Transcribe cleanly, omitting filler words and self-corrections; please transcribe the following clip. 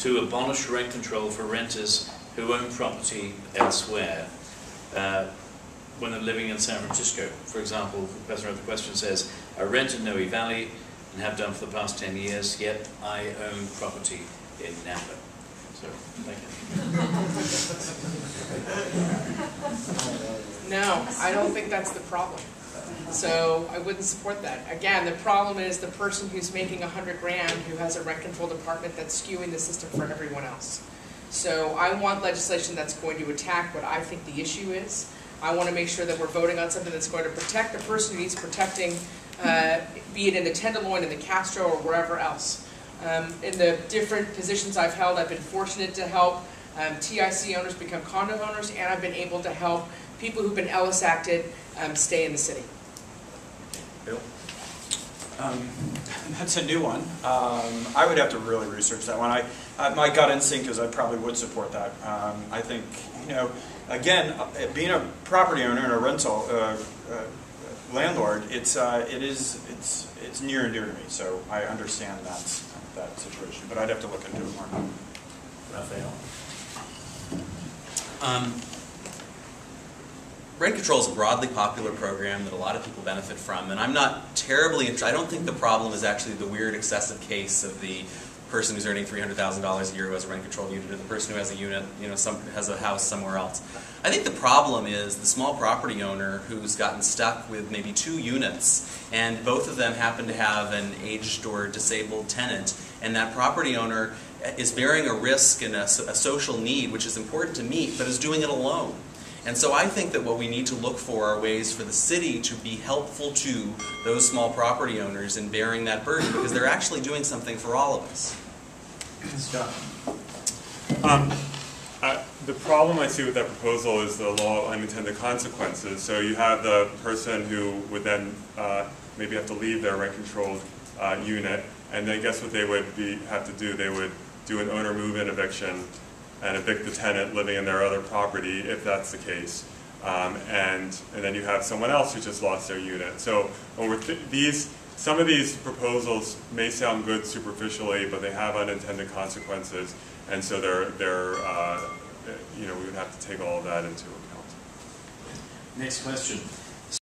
to abolish rent control for renters who own property elsewhere when they're living in San Francisco. For example, the person who wrote the question says, I rent in Noe Valley and have done for the past 10 years, yet I own property in Napa. So, thank you. No, I don't think that's the problem. So I wouldn't support that. Again, the problem is the person who's making $100 grand who has a rent-controlled apartment that's skewing the system for everyone else. So I want legislation that's going to attack what I think the issue is. I want to make sure that we're voting on something that's going to protect the person who needs protecting, be it in the Tenderloin, in the Castro, or wherever else. In the different positions I've held, I've been fortunate to help TIC owners become condo owners, and I've been able to help people who've been Ellis acted stay in the city. Bill? That's a new one. I would have to really research that one. My gut instinct is I probably would support that. I think, you know, again, being a property owner and a rental landlord, it's near and dear to me. So I understand that situation, but I'd have to look into it more. Rafael? Rent control is a broadly popular program that a lot of people benefit from, and I'm not terribly interested. I don't think the problem is actually the weird excessive case of the person who's earning $300,000 a year who has a rent controlled unit, or the person who has a unit, you know, has a house somewhere else. I think the problem is the small property owner who's gotten stuck with maybe 2 units, and both of them happen to have an aged or disabled tenant, and that property owner is bearing a risk and a social need which is important to meet, but is doing it alone. And so I think that what we need to look for are ways for the city to be helpful to those small property owners in bearing that burden, because they're actually doing something for all of us. Scott? The problem I see with that proposal is the law of unintended consequences. So you have the person who would then maybe have to leave their rent-controlled unit, and then guess what they would have to do? They would do an owner move-in eviction and evict the tenant living in their other property, if that's the case. And then you have someone else who just lost their unit. So when we're some of these proposals may sound good superficially, but they have unintended consequences, and so you know, we would have to take all of that into account. Next question.